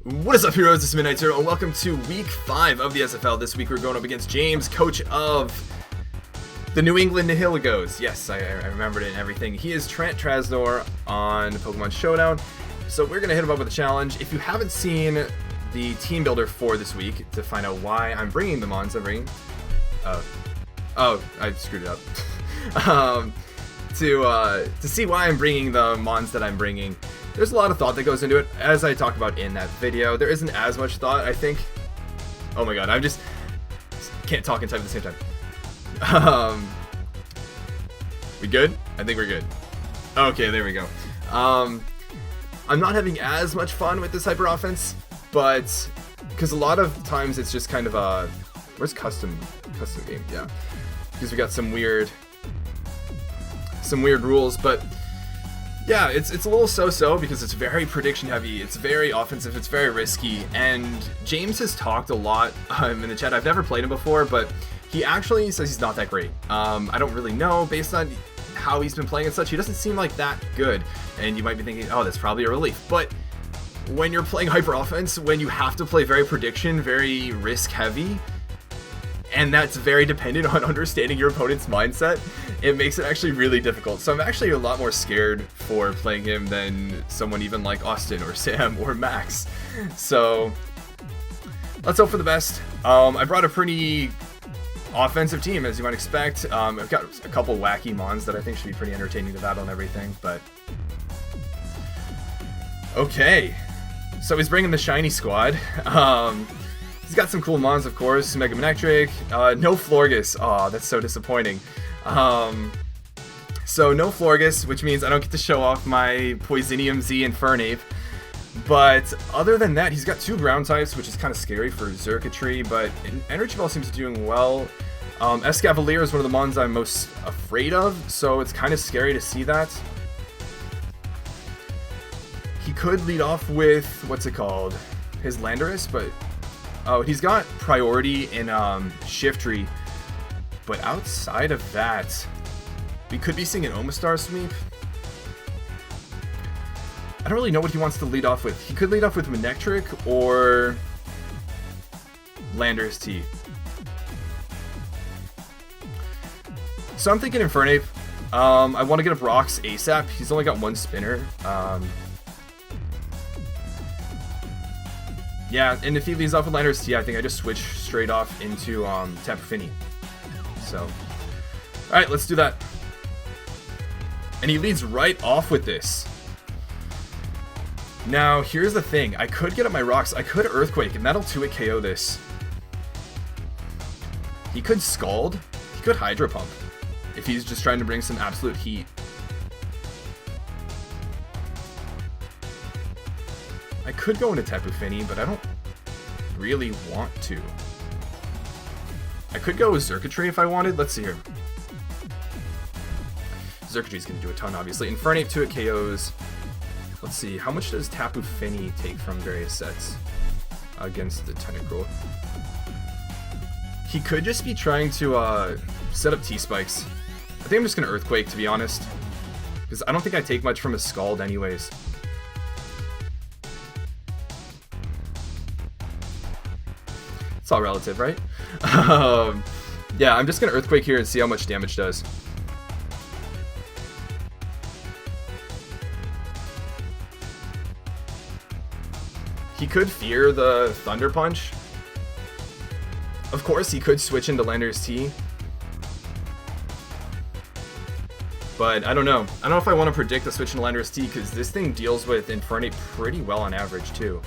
What is up, heroes? This is Midnight Zero, and welcome to Week 5 of the SFL. This week we're going up against James, coach of the New England Nihilegos. Yes, I remembered it and everything. He is Trent Trasnor on Pokemon Showdown, so we're going to hit him up with a challenge. If you haven't seen the team builder for this week, to find out why I'm bringing the mons I'm bringing... oh, I screwed it up. To see why I'm bringing the mons that I'm bringing, there's a lot of thought that goes into it, as I talked about in that video. There isn't as much thought, I think. Oh my god, I just can't talk and type at the same time. We good? I think we're good. Okay, there we go. I'm not having as much fun with this hyper offense, but because a lot of times it's just kind of a where's custom game? Yeah, because we got some weird rules, but yeah, it's a little so-so because it's very prediction heavy, it's very offensive, it's very risky, and James has talked a lot in the chat. I've never played him before, but he actually says he's not that great. I don't really know, based on how he's been playing and such, he doesn't seem like that good, and you might be thinking, oh, that's probably a relief, but when you're playing hyper offense, when you have to play very prediction, very risk heavy, and that's very dependent on understanding your opponent's mindset, it makes it actually really difficult. So I'm actually a lot more scared for playing him than someone even like Austin or Sam or Max. So let's hope for the best. I brought a pretty offensive team, as you might expect. I've got a couple wacky mons that I think should be pretty entertaining to battle and everything, but okay. So he's bringing the shiny squad. He's got some cool mons, of course. Mega Manectric, no Florges. Aw, that's so disappointing. So no Florges, which means I don't get to show off my Poisonium Z Infernape. But other than that, he's got two ground types, which is kind of scary for Xurkitree, but Energy Ball seems to be doing well. Escavalier is one of the mons I'm most afraid of, so it's kind of scary to see that. He could lead off with, what's it called? His Landorus, but... oh, he's got priority in Shiftry, but outside of that, we could be seeing an Omastar sweep. I don't really know what he wants to lead off with. He could lead off with Manectric or Landorus T. So I'm thinking Infernape. I want to get up Rocks ASAP. He's only got one spinner. Yeah, and if he leads off with Landorus T, I think I just switch straight off into Tapu Fini. So, alright, let's do that. And he leads right off with this. Now, here's the thing. I could get up my rocks. I could Earthquake, and that'll 2-hit KO this. He could Scald. He could Hydro Pump, if he's just trying to bring some absolute heat. I could go into Tapu Fini, but I don't really want to. I could go with Xurkitree if I wanted. Let's see here. Xurkitree's going to do a ton, obviously. Infernape 2-hit KOs. Let's see, how much does Tapu Fini take from various sets against the Tentacruel? He could just be trying to set up T-Spikes. I think I'm just going to Earthquake, to be honest, because I don't think I take much from a Scald anyways. It's all relative, right? Yeah, I'm just going to Earthquake here and see how much damage does. He could fear the Thunder Punch. Of course, he could switch into Landorus T. But I don't know. I don't know if I want to predict the switch into Landorus T, because this thing deals with Infernape pretty well on average, too.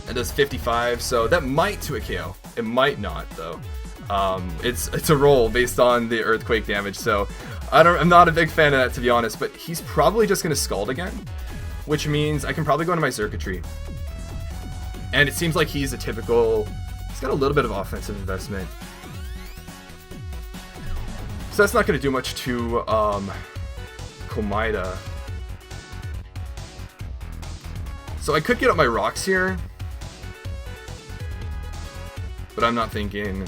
It does 55, so that might 2-hit KO. It might not, though. It's a roll based on the Earthquake damage, so I'm not a big fan of that, to be honest, but he's probably just going to Scald again, which means I can probably go into my Xurkitree. And it seems like he's a typical... he's got a little bit of offensive investment. So that's not going to do much to Komaida. So I could get up my rocks here, but I'm not thinking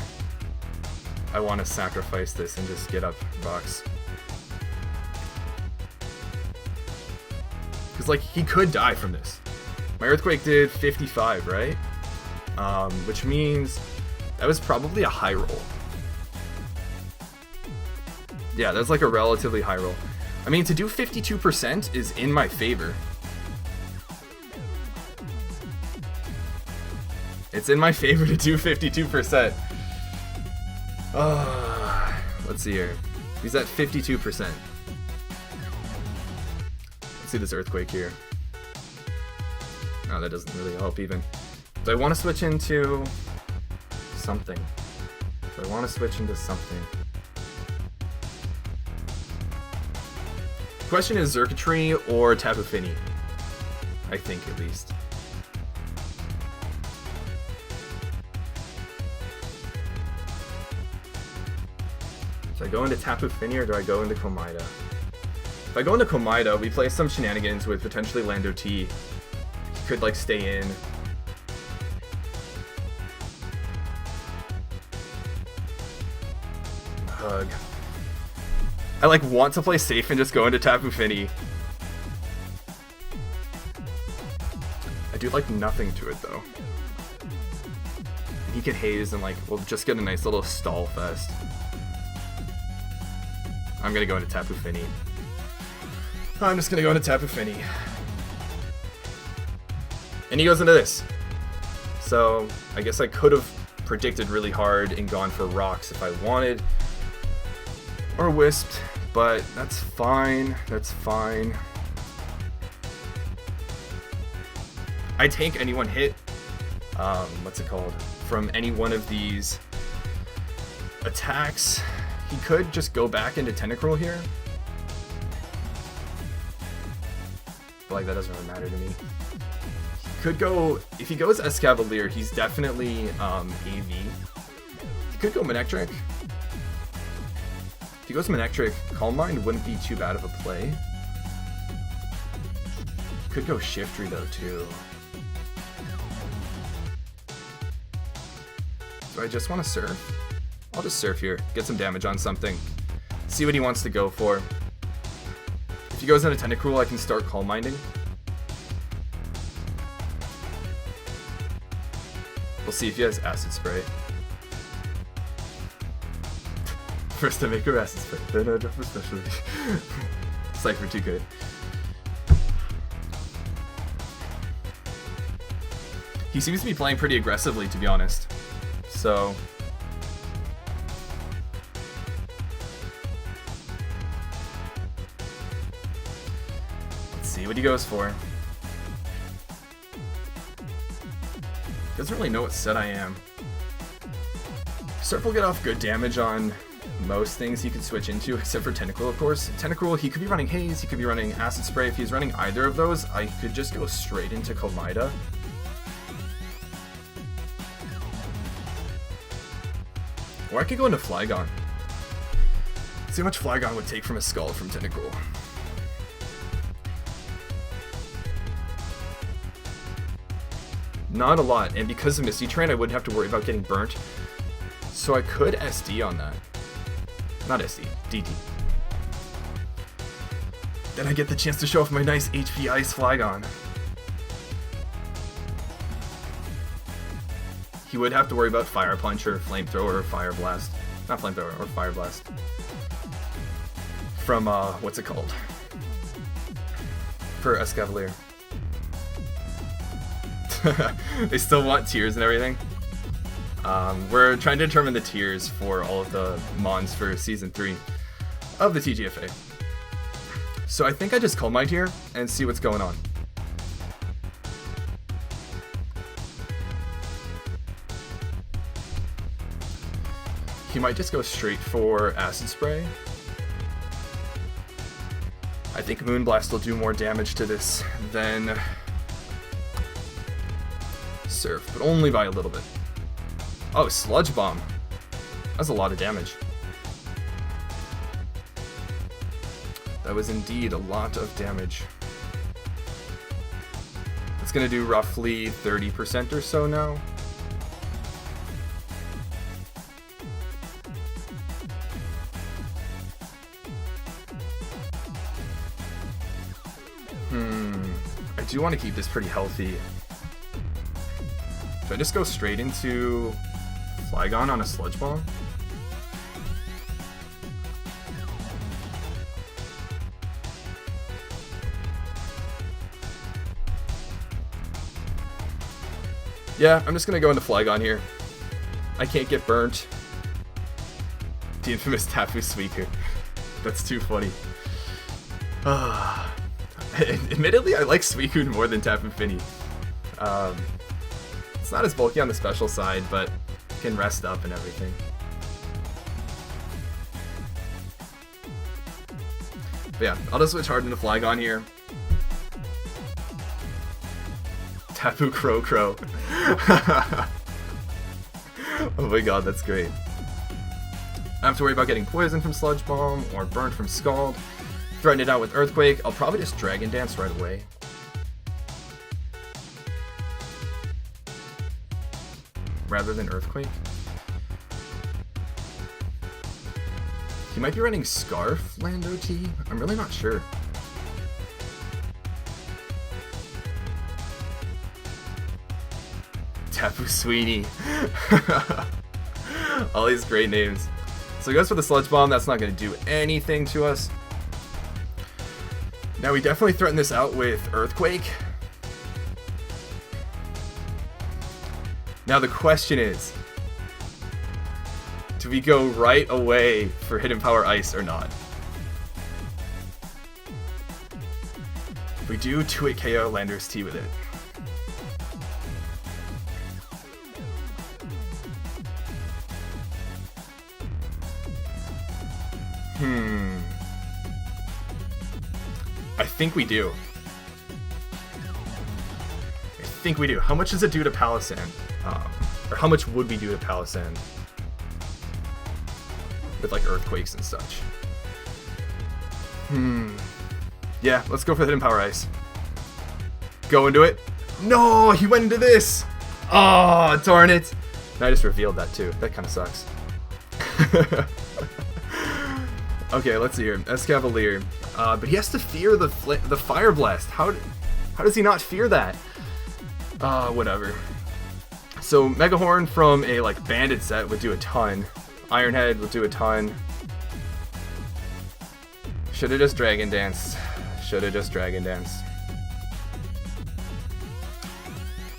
I want to sacrifice this and just get up rocks. Because, like, he could die from this. My Earthquake did 55, right? Which means that was probably a high roll. Yeah, that's like a relatively high roll. I mean, to do 52% is in my favor. It's in my favor to do 52%. Let's see here. He's at 52%. Let's see this Earthquake here. Oh, that doesn't really help even. Do I want to switch into something? Do I want to switch into something? The question is Xurkitree or Tapu Fini. I think, at least. Do I go into Tapu Fini or do I go into Komida? If I go into Komida, we play some shenanigans with potentially Lando T. He could, like, stay in. Hug. I, like, want to play safe and just go into Tapu Fini. I do like nothing to it, though. He can haze and, like, we'll just get a nice little stall fest. I'm gonna go into Tapu Fini. I'm just gonna go into Tapu Fini. And he goes into this. So, I guess I could have predicted really hard and gone for rocks if I wanted. Or wisped, but that's fine. That's fine. I take any one hit, what's it called, from any one of these attacks. He could just go back into Tentacruel here. But, like, that doesn't really matter to me. He could go, if he goes Escavalier, he's definitely AV. He could go Manectric. If he goes Manectric, Calm Mind wouldn't be too bad of a play. He could go Shiftry though too. Do I just want to surf? I'll just surf here, get some damage on something. See what he wants to go for. If he goes into Tentacruel, I can start Calm Minding. We'll see if he has Acid Spray. First to make a Acid Spray, then I drop a special. Cypher too good. He seems to be playing pretty aggressively, to be honest. So let's see what he goes for. Doesn't really know what set I am. Surf will get off good damage on most things he could switch into, except for Tentacruel, of course. Tentacruel, he could be running Haze, he could be running Acid Spray. If he's running either of those, I could just go straight into Komida. Or I could go into Flygon. See how much Flygon would take from a Skull from Tentacruel. Not a lot, and because of Misty Train, I wouldn't have to worry about getting burnt. So I could SD on that. Not SD, DT. Then I get the chance to show off my nice HP Ice Flygon. He would have to worry about Fire Punch or Flamethrower or Fire Blast. Not Flamethrower, or Fire Blast. From, what's it called? For Escavalier. They still want tiers and everything. We're trying to determine the tiers for all of the Mons for Season 3 of the TGFA. So I think I just Calm Mind here and see what's going on. He might just go straight for Acid Spray. I think Moonblast will do more damage to this than Surf, but only by a little bit. Oh, Sludge Bomb. That's a lot of damage. That was indeed a lot of damage. It's gonna do roughly 30% or so now. do want to keep this pretty healthy. Do I just go straight into Flygon on a Sludge Bomb? Yeah, I'm just gonna go into Flygon here. I can't get burnt. The infamous Tapu Suicune. That's too funny. Admittedly, I like Suicune more than Tapu Fini. It's not as bulky on the special side, but can rest up and everything. But yeah, I'll just switch hard into Flygon here. Tapu Crow. Oh my god, that's great. I don't have to worry about getting poisoned from Sludge Bomb or burnt from Scald. Threaten it out with Earthquake. I'll probably just Dragon Dance right away. Rather than Earthquake. He might be running Scarf Land OT. I'm really not sure. Tapu Sweeney. All these great names. So he goes for the Sludge Bomb. That's not going to do anything to us. Now we definitely threaten this out with Earthquake. Now the question is, do we go right away for Hidden Power Ice or not? We do 2-hit KO Landorus T with it. I think we do. How much does it do to Palossand? Or how much would we do to Palossand? With like earthquakes and such. Yeah, let's go for the Hidden Power Ice. Go into it. No, he went into this! Oh, darn it! And I just revealed that too. That kind of sucks. Okay, let's see here. Escavalier. But he has to fear the Fire Blast. How does he not fear that? Whatever. So Mega Horn from a like banded set would do a ton. Iron Head would do a ton. Should have just Dragon Danced.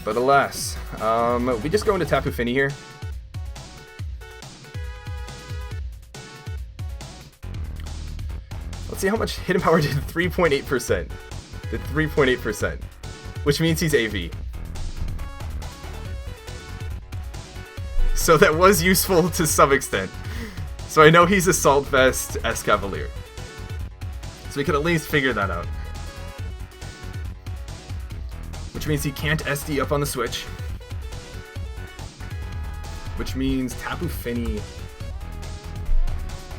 But alas, we just go into Tapu Fini here. Let's see how much Hidden Power did. 3.8%. Did 3.8%. Which means he's AV. So that was useful to some extent. So I know he's Assault Vest Escavalier. So we can at least figure that out. Which means he can't SD up on the switch. Which means Tapu Fini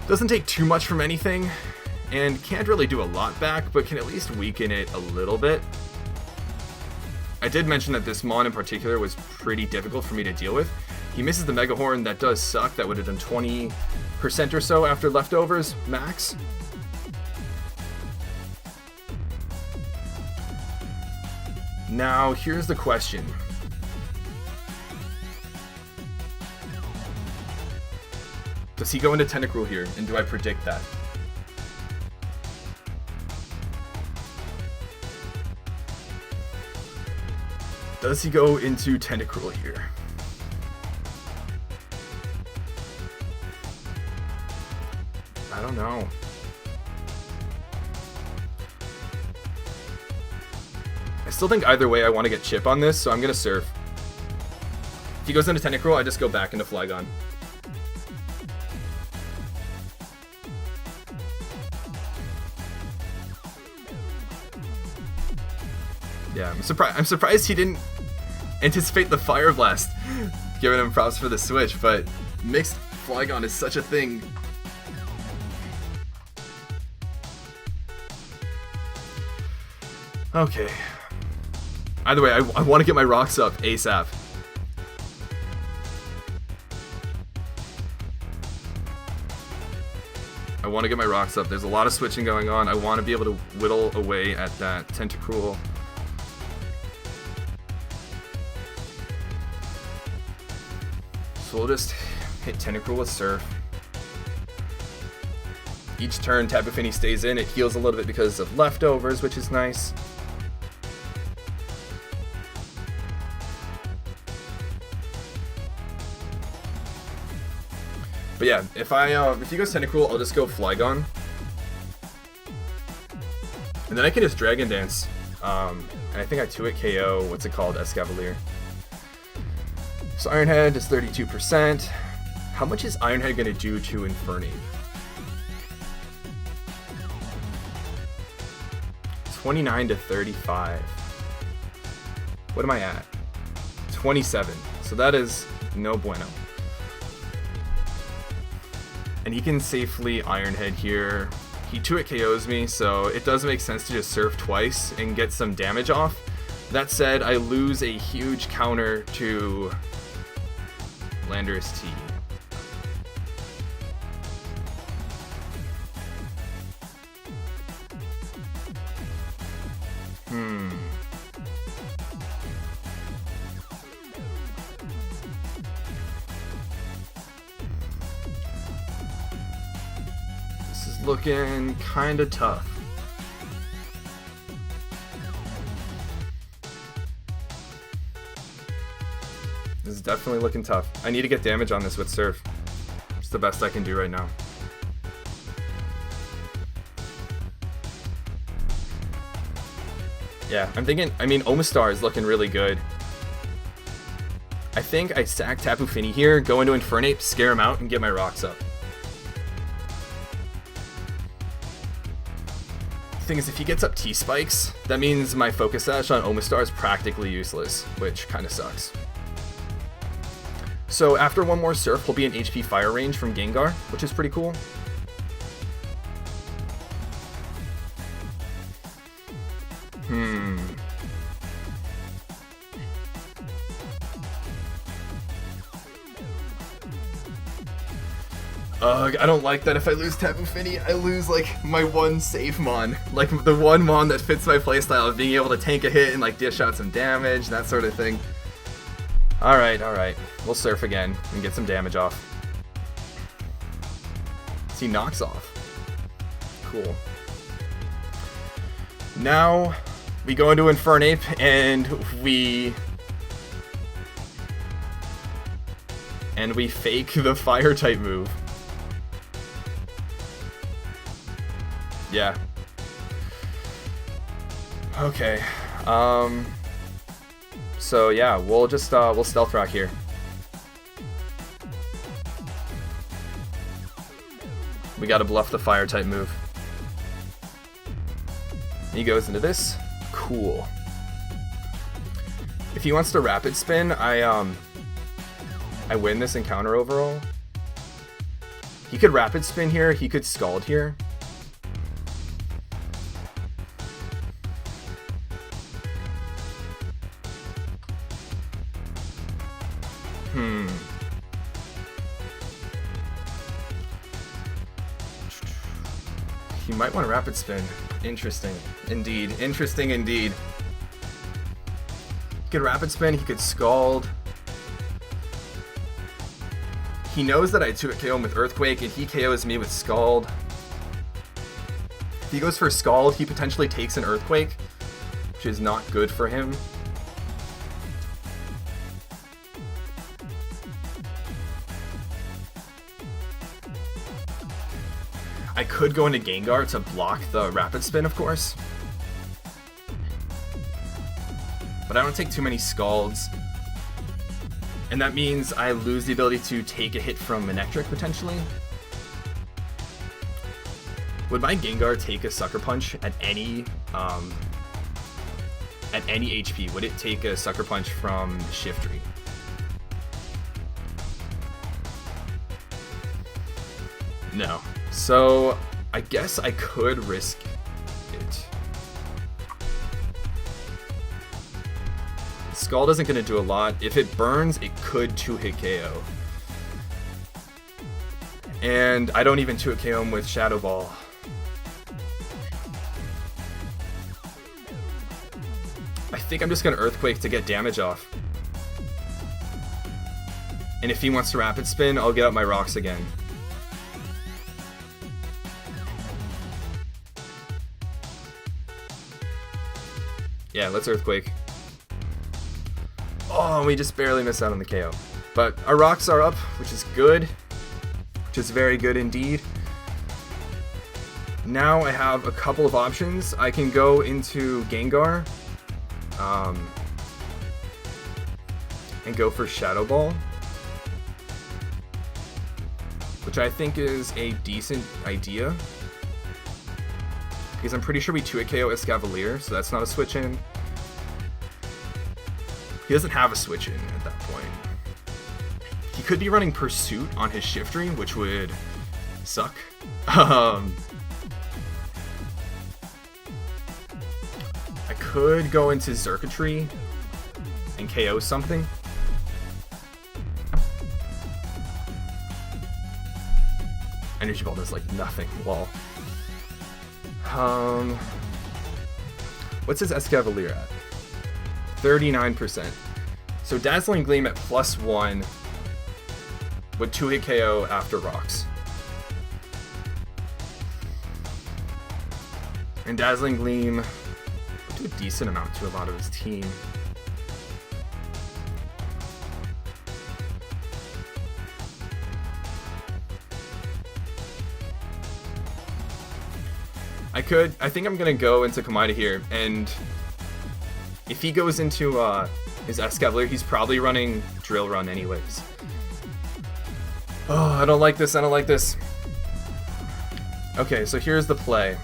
doesn't take too much from anything. And can't really do a lot back, but can at least weaken it a little bit. I did mention that this Mon in particular was pretty difficult for me to deal with. He misses the Mega Horn, that does suck. That would have done 20% or so after leftovers, max. Now, here's the question. Does he go into Tentacruel here, and do I predict that? Does he go into Tentacruel here? I don't know. I still think either way I want to get Chip on this, so I'm going to Surf. If he goes into Tentacruel, I just go back into Flygon. Yeah, I'm surprised he didn't anticipate the Fire Blast, giving him props for the switch, but mixed Flygon is such a thing. Okay. Either way, I want to get my rocks up ASAP. I want to get my rocks up. There's a lot of switching going on. I want to be able to whittle away at that Tentacruel. So we'll just hit Tentacruel with Surf. Each turn Tapu Fini stays in, it heals a little bit because of leftovers, which is nice. But yeah, if he goes Tentacruel, I'll just go Flygon. And then I can just Dragon Dance. And I think I 2-hit KO, what's it called, Escavalier. So Iron Head is 32%. How much is Iron Head going to do to Infernape? 29 to 35. What am I at? 27. So that is no bueno. And he can safely Iron Head here. He 2-hit KOs me, so it does make sense to just Surf twice and get some damage off. That said, I lose a huge counter to Landorus T. This is looking kinda tough. This is definitely looking tough. I need to get damage on this with Surf. It's the best I can do right now. Yeah, I'm thinking, Omastar is looking really good. I think I sack Tapu Fini here, go into Infernape, scare him out, and get my rocks up. The thing is, if he gets up T-Spikes, that means my Focus Sash on Omastar is practically useless, which kind of sucks. So after one more Surf, he'll be in HP Fire range from Gengar, which is pretty cool. Ugh, I don't like that. If I lose Tapu Fini, I lose, like, my one safe Mon. Like, the one Mon that fits my playstyle of being able to tank a hit and, like, dish out some damage, that sort of thing. Alright. We'll Surf again and get some damage off. He knocks off. Cool. Now, we go into Infernape, and we fake the Fire-type move. Yeah. Okay. So yeah, we'll just we'll Stealth Rock here. We gotta bluff the Fire-type move. He goes into this. Cool. If he wants to Rapid Spin, I win this encounter overall. He could Rapid Spin here. He could Scald here. He might want to Rapid Spin. Interesting. Indeed. Interesting indeed. He could Rapid Spin, he could Scald. He knows that I 2-hit KO him with Earthquake, and he KOs me with Scald. If he goes for Scald, he potentially takes an Earthquake, which is not good for him. I could go into Gengar to block the Rapid Spin, of course. But I don't take too many Scalds. And that means I lose the ability to take a hit from Manectric, potentially. Would my Gengar take a Sucker Punch at any HP? Would it take a Sucker Punch from Shiftry? No. So, I guess I could risk it. Scald isn't going to do a lot. If it burns, it could 2-hit KO. And I don't even 2-hit KO him with Shadow Ball. I think I'm just going to Earthquake to get damage off. And if he wants to rapid spin, I'll get out my rocks again. Yeah, let's Earthquake. Oh, we just barely missed out on the KO. But our rocks are up, which is good. Which is very good indeed. Now I have a couple of options. I can go into Gengar. And go for Shadow Ball. Which I think is a decent idea. Because I'm pretty sure we 2-hit KO Escavalier, so that's not a switch in. He doesn't have a switch in at that point. He could be running Pursuit on his Shiftry, which would suck. I could go into Xurkitree and KO something. Energy Ball does like nothing. Lol. What's his Escavalier at? 39%. So Dazzling Gleam at +1 would 2-hit KO after rocks. And Dazzling Gleam would do a decent amount to a lot of his team. I think I'm gonna go into Kamida here, and if he goes into his Escavalier, he's probably running Drill Run anyways. Oh, I don't like this, I don't like this. Okay, so here's the play.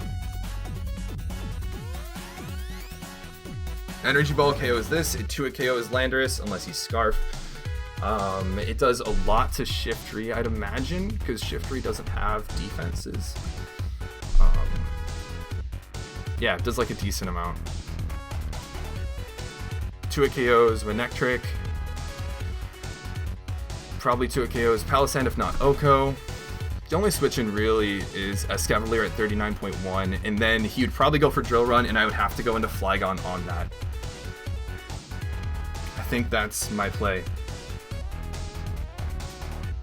Energy Ball KOs this, it 2-hit KOs Landorus, unless he's Scarf. It does a lot to Shiftry, I'd imagine, because Shiftry doesn't have defenses. Yeah, it does like a decent amount. 2-hit KOs Manectric. Probably 2-hit KOs Palisand, if not Oko. The only switch in really is Escavalier at 39.1, and then he would probably go for Drill Run, and I would have to go into Flygon on that. I think that's my play.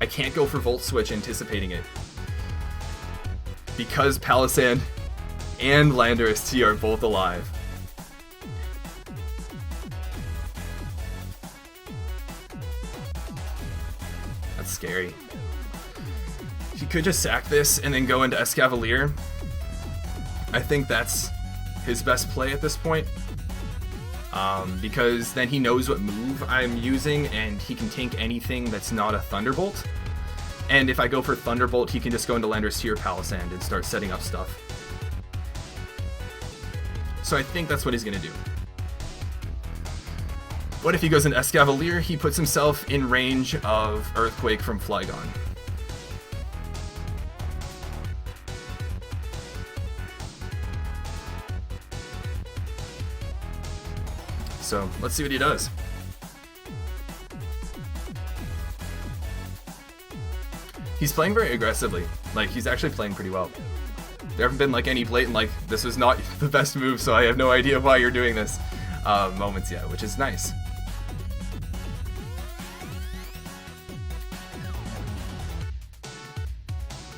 I can't go for Volt Switch anticipating it, because Palisand and Landorus T are both alive. That's scary. He could just sack this and then go into Escavalier. I think that's his best play at this point. Because then he knows what move I'm using and he can tank anything that's not a Thunderbolt. And if I go for Thunderbolt, he can just go into Landorus T or Palisand and start setting up stuff. So I think that's what he's going to do. What if he goes into Escavalier? He puts himself in range of Earthquake from Flygon. So let's see what he does. He's playing very aggressively. Like, he's actually playing pretty well. There haven't been like any blatant like this was not the best move, so I have no idea why you're doing this moments yet, which is nice.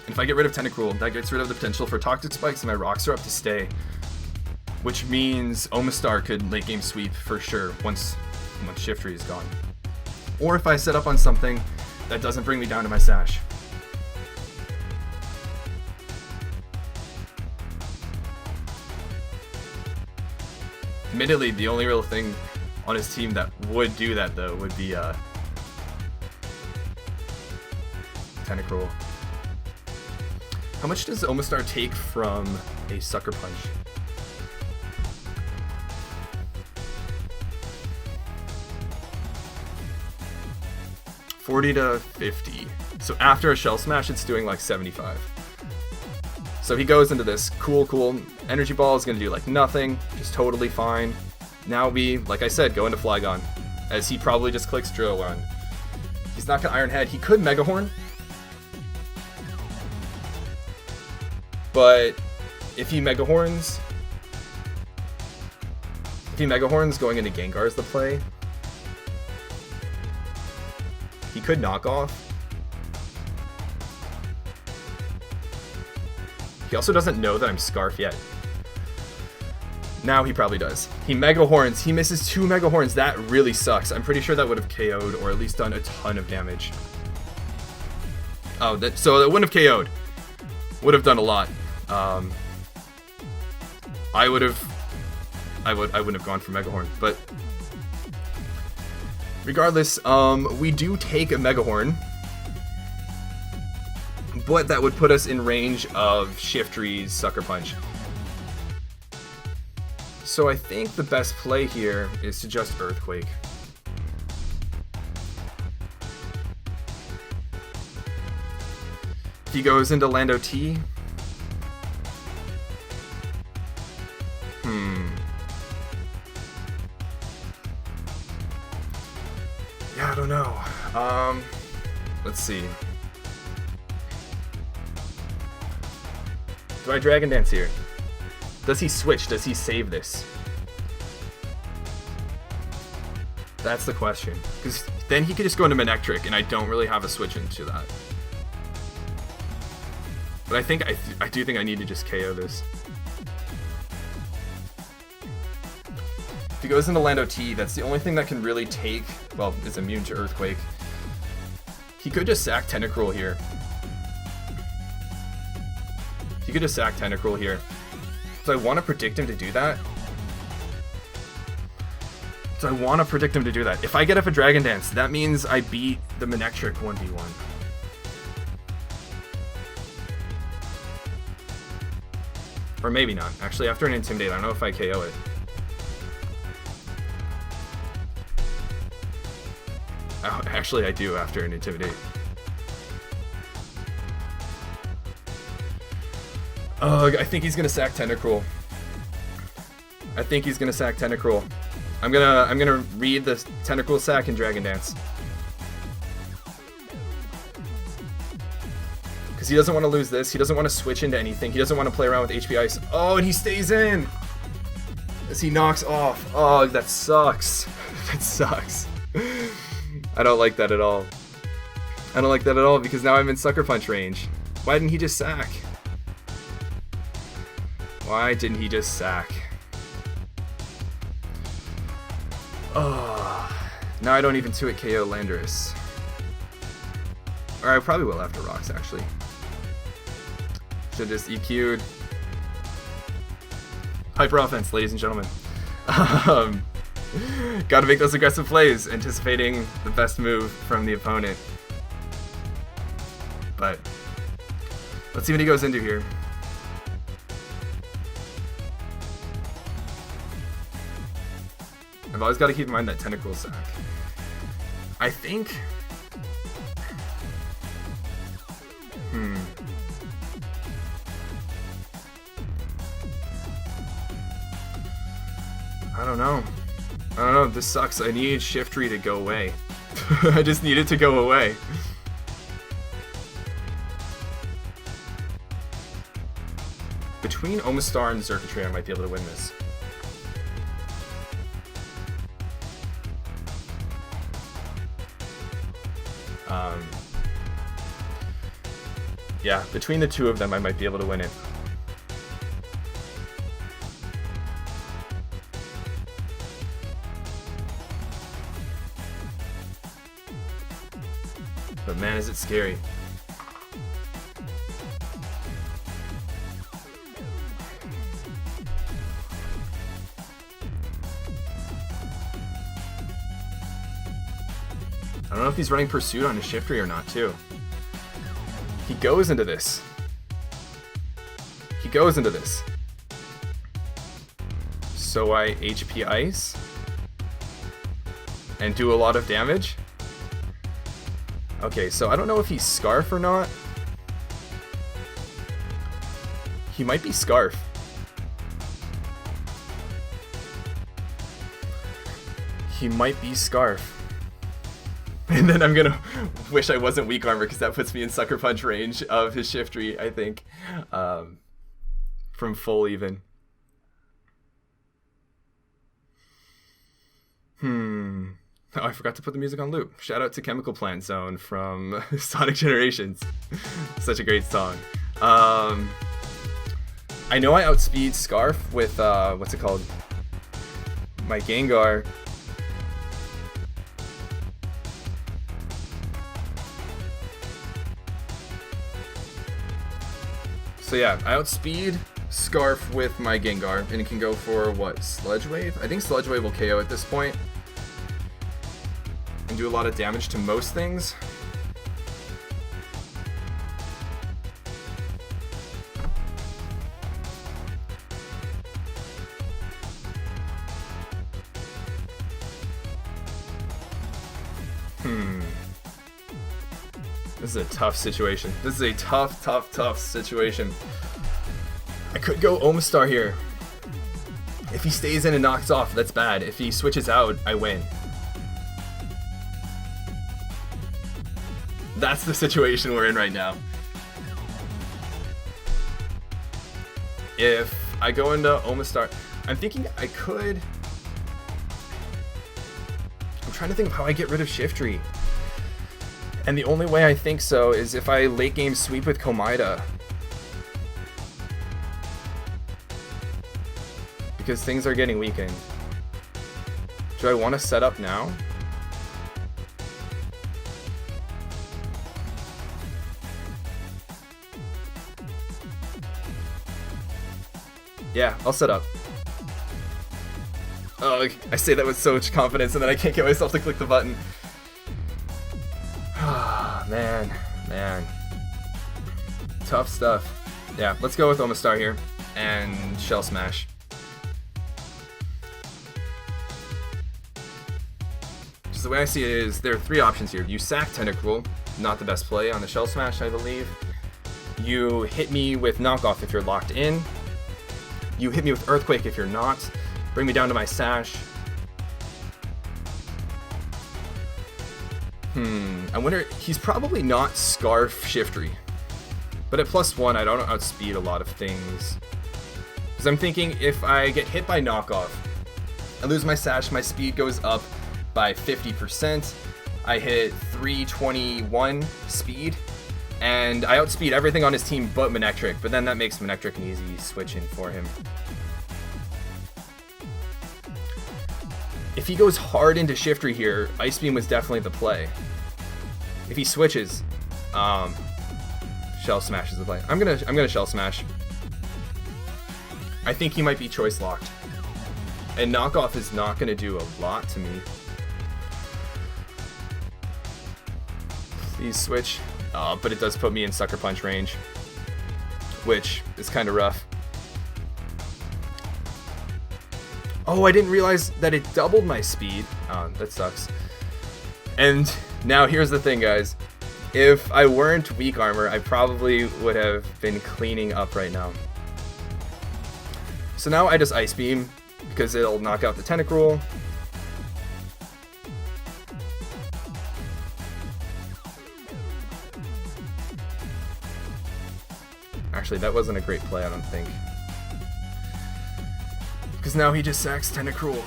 And if I get rid of Tentacruel, that gets rid of the potential for Toxic Spikes, and my rocks are up to stay, which means Omastar could late game sweep for sure once Shiftry is gone, or if I set up on something that doesn't bring me down to my Sash. Admittedly, the only real thing on his team that would do that, though, would be Tentacruel. How much does Omastar take from a Sucker Punch? $40 to $50. So after a Shell Smash, it's doing like 75. So he goes into this, cool. Energy Ball is going to do like nothing, just totally fine. Now we, like I said, go into Flygon, as he probably just clicks Drill Run. He's not going to Iron Head. He could Mega Horn, but if he Mega Horns going into Gengar is the play. He could knock off. He also doesn't know that I'm Scarf yet. Now he probably does. He Mega Horns. He misses 2 Mega Horns. That really sucks. I'm pretty sure that would have KO'd or at least done a ton of damage. Oh, so that wouldn't have KO'd. Would have done a lot. I wouldn't have gone for Mega Horn, but regardless, we do take a Mega Horn, but that would put us in range of Shiftry's Sucker Punch. So I think the best play here is to just Earthquake. He goes into Lando T. Yeah, I don't know. Let's see. Do I Dragon Dance here? Does he switch? Does he save this? That's the question. Because then he could just go into Manectric, and I don't really have a switch into that. But I do think I need to just KO this. If he goes into Lando T, that's the only thing that can really take, well, is immune to Earthquake. He could just sack Tentacruel here. He could just sack Tentacruel here. Do I want to predict him to do that? Do I want to predict him to do that? If I get up a Dragon Dance, that means I beat the Manectric 1v1. Or maybe not. Actually, after an Intimidate, I don't know if I KO it. Oh, actually, I do after an Intimidate. Oh, I think he's gonna sack Tentacruel. I think he's gonna sack Tentacruel. I'm gonna read the Tentacruel sack and Dragon Dance. Because he doesn't want to lose this. He doesn't want to switch into anything. He doesn't want to play around with HP Ice. Oh, and he stays in! As he knocks off. Oh, that sucks. That sucks. I don't like that at all. I don't like that at all because now I'm in Sucker Punch range. Why didn't he just sack? Why didn't he just sack? Oh, now I don't even 2-hit KO Landorus. Or I probably will after Rocks, actually. Should just EQ'd. Hyper offense, ladies and gentlemen. Gotta make those aggressive plays, anticipating the best move from the opponent. But let's see what he goes into here. I've always got to keep in mind that Tentacruel sack. I think... I don't know. I don't know. This sucks. I need Shiftry to go away. I just need it to go away. Between Omastar and Xurkitree, I might be able to win this. Yeah, between the two of them, I might be able to win it. But man, is it scary. I don't know if he's running Pursuit on his Shiftry or not, too. He goes into this. He goes into this. So I HP Ice and do a lot of damage. Okay, so I don't know if he's Scarf or not. He might be Scarf. He might be Scarf. And then I'm gonna wish I wasn't Weak Armor because that puts me in Sucker Punch range of his Shiftry, I think. From full even. Oh, I forgot to put the music on loop. Shout out to Chemical Plant Zone from Sonic Generations. Such a great song. I know I outspeed Scarf with, what's it called? My Gengar. So yeah, I outspeed Scarf with my Gengar, and it can go for, what, Sludge Wave? I think Sludge Wave will KO at this point. And do a lot of damage to most things. This is a tough situation. This is a tough situation. I could go Omastar here. If he stays in and knocks off, that's bad. If he switches out, I win. That's the situation we're in right now. If I go into Omastar, I'm thinking I could... I'm trying to think of how I get rid of Shiftry. And the only way I think so is if I late game sweep with Komida. Because things are getting weakened. Do I want to set up now? Yeah, I'll set up. Oh, I say that with so much confidence and then I can't get myself to click the button. Ah, man. Tough stuff. Yeah, let's go with Omastar here and Shell Smash. Just the way I see it is, there are three options here. You sack Tentacruel, not the best play on the Shell Smash, I believe. You hit me with Knockoff if you're locked in. You hit me with Earthquake if you're not. Bring me down to my Sash. I wonder, he's probably not Scarf Shiftry. But at +1, I don't outspeed a lot of things. Because I'm thinking if I get hit by Knockoff, I lose my Sash, my speed goes up by 50%. I hit 321 speed. And I outspeed everything on his team but Manectric, but then that makes Manectric an easy switch in for him. If he goes hard into Shiftry here, Ice Beam was definitely the play. If he switches, Shell Smash is the play. I'm gonna Shell Smash. I think he might be choice locked. And Knockoff is not gonna do a lot to me. Please switch. But it does put me in Sucker Punch range, which is kind of rough. Oh, I didn't realize that it doubled my speed. That sucks. And now here's the thing, guys. If I weren't weak armor, I probably would have been cleaning up right now. So now I just Ice Beam, because it'll knock out the Tentacruel. Actually, that wasn't a great play, I don't think. Because now he just sacks Tentacruel.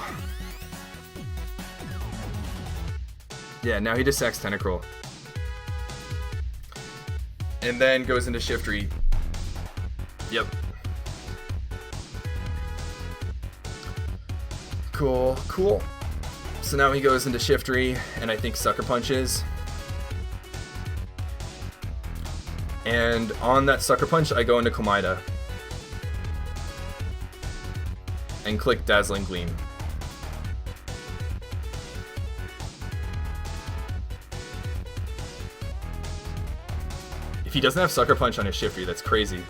Yeah, now he just sacks Tentacruel. And then goes into Shiftry. Yep. Cool. So now he goes into Shiftry, and I think Sucker Punches. And on that Sucker Punch, I go into Komida. And click Dazzling Gleam. If he doesn't have Sucker Punch on his Shiftry, that's crazy.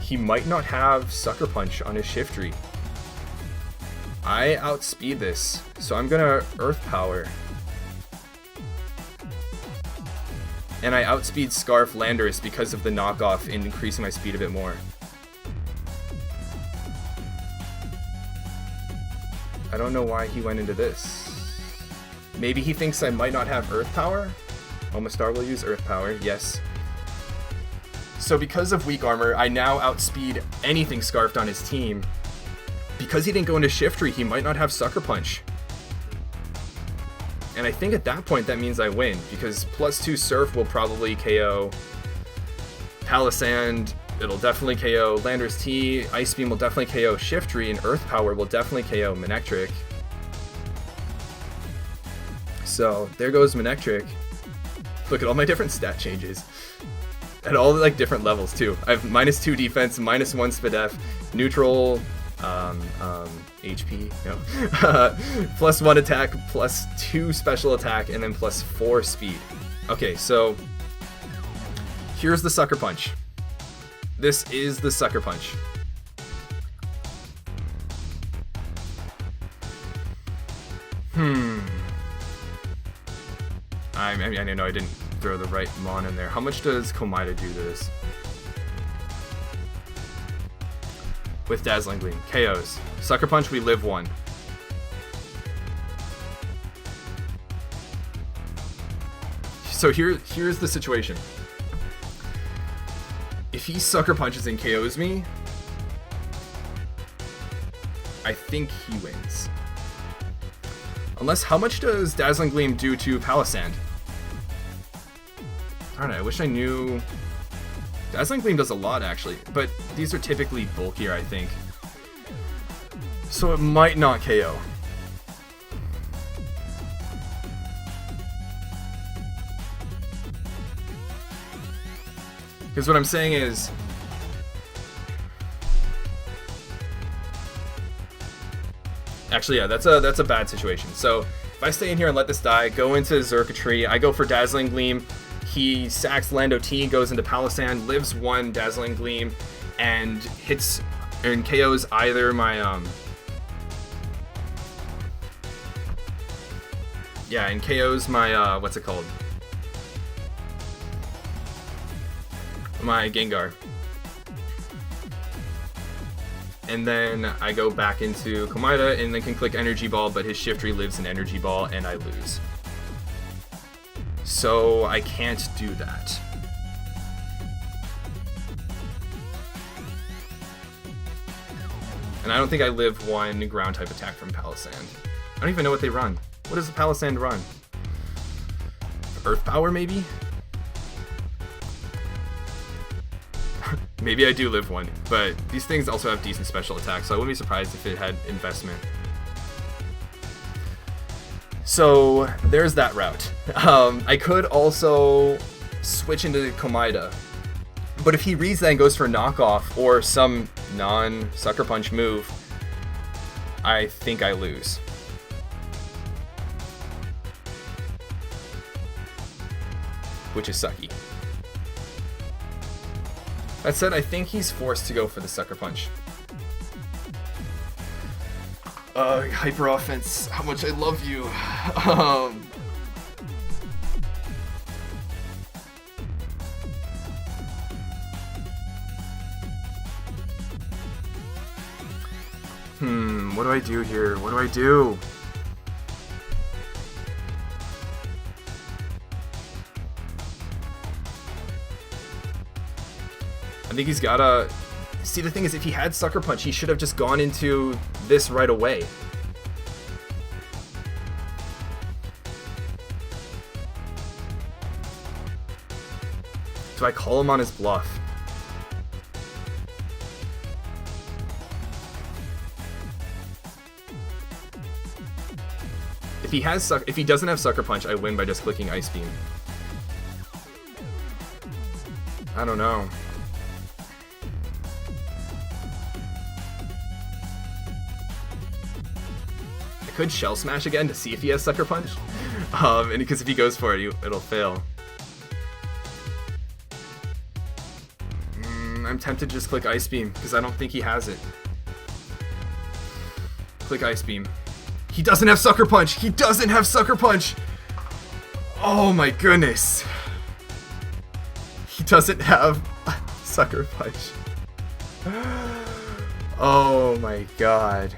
He might not have Sucker Punch on his Shiftry. I outspeed this, so I'm gonna Earth Power. And I outspeed Scarf Landorus because of the knockoff, increasing my speed a bit more. I don't know why he went into this. Maybe he thinks I might not have Earth Power? Omastar will use Earth Power, yes. So because of weak armor, I now outspeed anything Scarfed on his team. Because he didn't go into Shiftry, he might not have Sucker Punch. And I think at that point that means I win, because +2 Surf will probably KO Palisand, it'll definitely KO Lander's T, Ice Beam will definitely KO Shiftry, and Earth Power will definitely KO Manectric. So there goes Manectric. Look at all my different stat changes. At all like different levels too. I have -2 defense, -1 SPDF, neutral, HP, no, +1 attack, +2 special attack, and then +4 speed. Okay, so here's the Sucker Punch. This is the Sucker Punch. I know I didn't throw the right Mon in there. How much does Komida do this? With Dazzling Gleam. KOs. Sucker Punch, we live 1. So here's the situation. If he Sucker Punches and KOs me, I think he wins. Unless, how much does Dazzling Gleam do to Palisand? I don't know, I wish I knew. Dazzling Gleam does a lot, actually, but these are typically bulkier, I think. So it might not KO. Because what I'm saying is, actually, yeah, that's a bad situation. So if I stay in here and let this die, go into Xurkitree, I go for Dazzling Gleam, he sacks Lando T, goes into Palisand, lives 1 Dazzling Gleam, and hits and KOs either my and KOs my what's it called? My Gengar. And then I go back into Komida and then can click Energy Ball, but his Shiftry lives in Energy Ball and I lose. So I can't do that. And I don't think I live 1 ground type attack from Palisand. I don't even know what they run. What does the Palisand run? Earth Power, maybe? Maybe I do live 1, but these things also have decent special attacks, so I wouldn't be surprised if it had investment. So there's that route. I could also switch into Komida, but if he reads that and goes for knockoff or some non-Sucker Punch move, I think I lose. Which is sucky. That said, I think he's forced to go for the Sucker Punch. Hyper Offense, how much I love you. What do I do here? What do I do? I think he's gotta... See, the thing is, if he had Sucker Punch, he should have just gone into this right away. Do I call him on his bluff? If he doesn't have Sucker Punch, I win by just clicking Ice Beam. I don't know. I could Shell Smash again to see if he has Sucker Punch. And because if he goes for it, it'll fail. I'm tempted to just click Ice Beam because I don't think he has it. Click Ice Beam. He doesn't have Sucker Punch! He doesn't have Sucker Punch! Oh my goodness. He doesn't have Sucker Punch. Oh my god.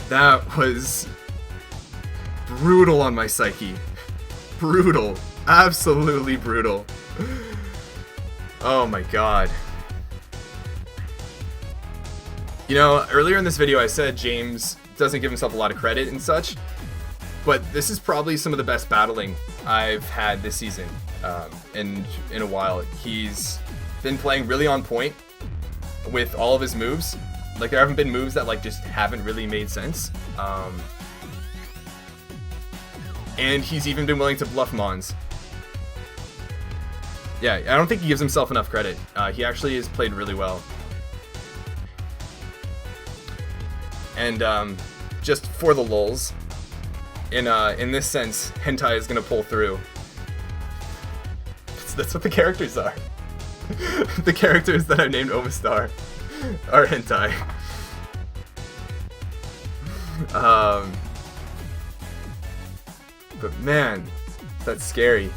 That was brutal on my psyche. Brutal. Absolutely brutal. Oh my god. You know, earlier in this video I said James doesn't give himself a lot of credit and such. But this is probably some of the best battling I've had this season in a while. He's been playing really on point with all of his moves. Like, there haven't been moves that like just haven't really made sense. And he's even been willing to bluff Mons. Yeah, I don't think he gives himself enough credit. He actually has played really well. And just for the lulz, in this sense, hentai is gonna pull through. That's what the characters are. The characters that I named Omastar are hentai. But man, that's scary.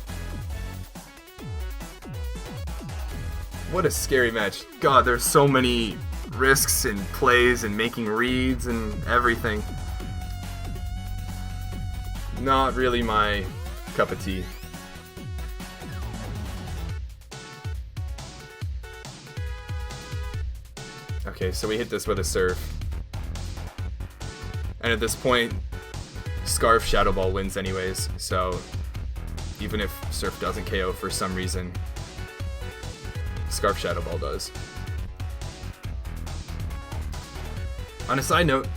What a scary match. God, there's so many risks and plays and making reads and everything. Not really my cup of tea. Okay, so we hit this with a Surf. And at this point, Scarf Shadow Ball wins anyways, so even if Surf doesn't KO for some reason, Scarf Shadow Ball does. On a side note,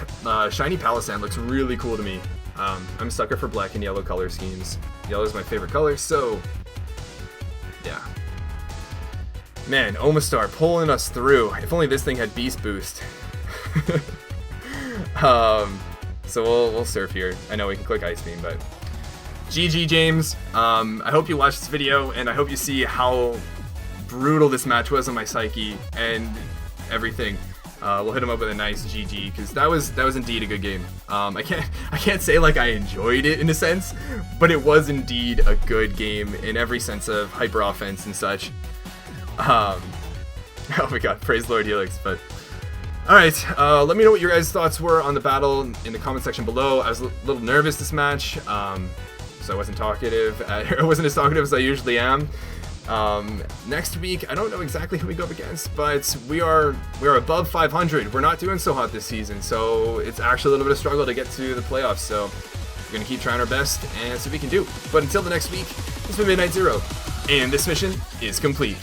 Shiny Palossand looks really cool to me. I'm a sucker for black and yellow color schemes. Yellow is my favorite color, so yeah. Man, Omastar pulling us through. If only this thing had Beast Boost. So we'll Surf here. I know we can click Ice Beam, but GG, James. I hope you watched this video, and I hope you see how brutal this match was on my psyche and everything. We'll hit him up with a nice GG, because that was indeed a good game. I can't say like I enjoyed it in a sense, but it was indeed a good game in every sense of hyper offense and such. Oh my god, praise Lord Helix. But alright, let me know what your guys' thoughts were on the battle in the comment section below. I was a little nervous this match, so I wasn't talkative. I wasn't as talkative as I usually am. Next week, I don't know exactly who we go up against, but we are above 500. We're not doing so hot this season, so it's actually a little bit of a struggle to get to the playoffs. So we're gonna keep trying our best and see what we can do. But until the next week, this has been Midnight Zero, and this mission is complete.